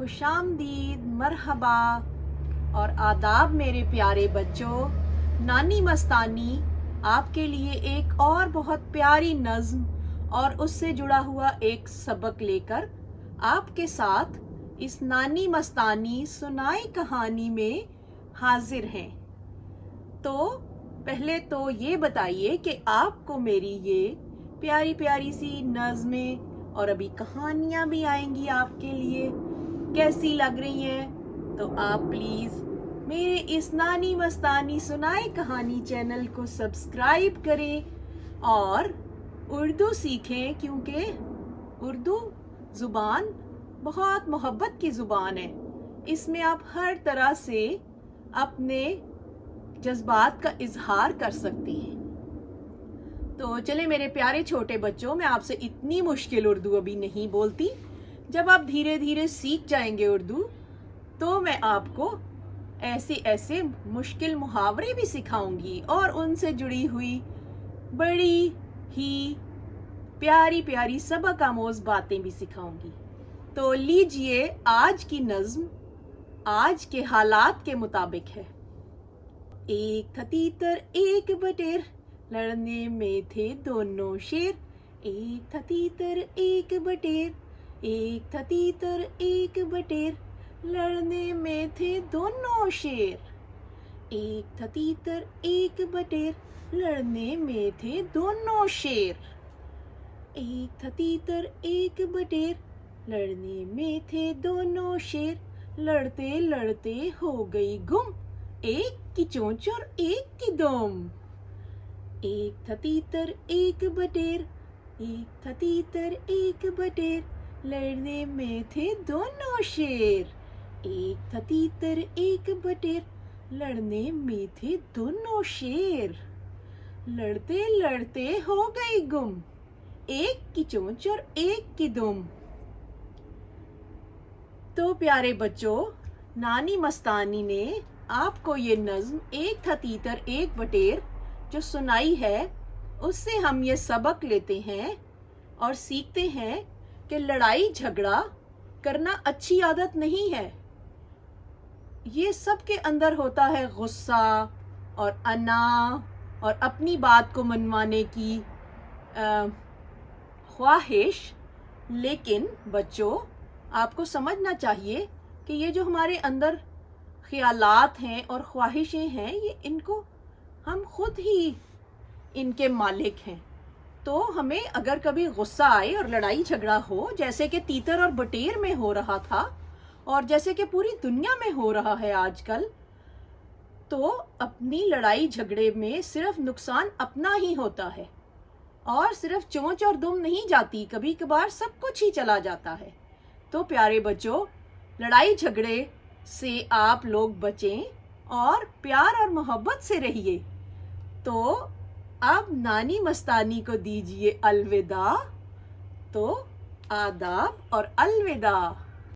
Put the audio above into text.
खुश आमदीद, मरहबा और आदाब मेरे प्यारे बच्चों। नानी मस्तानी आपके लिए एक और बहुत प्यारी नज़्म और उससे जुड़ा हुआ एक सबक लेकर आपके साथ इस नानी मस्तानी सुनाई कहानी में हाजिर हैं। तो पहले तो ये बताइए कि आपको मेरी ये प्यारी प्यारी सी नज़्में और अभी कहानियाँ भी आएंगी आपके लिए कैसी लग रही हैं। तो आप प्लीज़ मेरे इस नानी मस्तानी सुनाई कहानी चैनल को सब्सक्राइब करें और उर्दू सीखें, क्योंकि उर्दू ज़ुबान बहुत मोहब्बत की ज़ुबान है। इसमें आप हर तरह से अपने जज्बात का इजहार कर सकती हैं। तो चले मेरे प्यारे छोटे बच्चों, मैं आपसे इतनी मुश्किल उर्दू अभी नहीं बोलती। जब आप धीरे धीरे सीख जाएंगे उर्दू तो मैं आपको ऐसे ऐसे मुश्किल मुहावरे भी सिखाऊंगी और उनसे जुड़ी हुई बड़ी ही प्यारी प्यारी सबक आमोज बातें भी सिखाऊंगी। तो लीजिए, आज की नज़्म आज के हालात के मुताबिक है। एक था तीतर एक बटेर, लड़ने में थे दोनों शेर। एक था तीतर एक बटेर, एक था तीतर एक बटेर, लड़ने में थे दोनों शेर। एक था तीतर एक बटेर, लड़ने में थे दोनों शेर। एक था तीतर एक बटेर, लड़ने में थे दोनों शेर। लड़ते लड़ते हो गई गुम, एक की चोंच और एक की दुम। एक था तीतर एक बटेर, एक था तीतर एक बटेर, लड़ने में थे दोनों शेर। एक था तीतर एक बटेर, लड़ने में थे दोनों शेर। लड़ते लड़ते हो गई गुम, एक की चोंच और एक की दुम। तो प्यारे बच्चों, नानी मस्तानी ने आपको ये नज़्म एक था तीतर एक बटेर जो सुनाई है, उससे हम ये सबक लेते हैं और सीखते हैं कि लड़ाई झगड़ा करना अच्छी आदत नहीं है। ये सब के अंदर होता है गुस्सा और अना और अपनी बात को मनवाने की ख्वाहिश। लेकिन बच्चों, आपको समझना चाहिए कि ये जो हमारे अंदर ख्यालात हैं और ख्वाहिशें हैं, ये इनको हम खुद ही इनके मालिक हैं। तो हमें अगर कभी गुस्सा आए और लड़ाई झगड़ा हो, जैसे कि तीतर और बटेर में हो रहा था और जैसे कि पूरी दुनिया में हो रहा है आजकल, तो अपनी लड़ाई झगड़े में सिर्फ नुकसान अपना ही होता है और सिर्फ चोंच और दुम नहीं जाती, कभी कभार सब कुछ ही चला जाता है। तो प्यारे बच्चों, लड़ाई झगड़े से आप लोग बचें और प्यार और मोहब्बत से रहिए। तो अब नानी मस्तानी को दीजिए अलविदा। तो आदाब और अलविदा।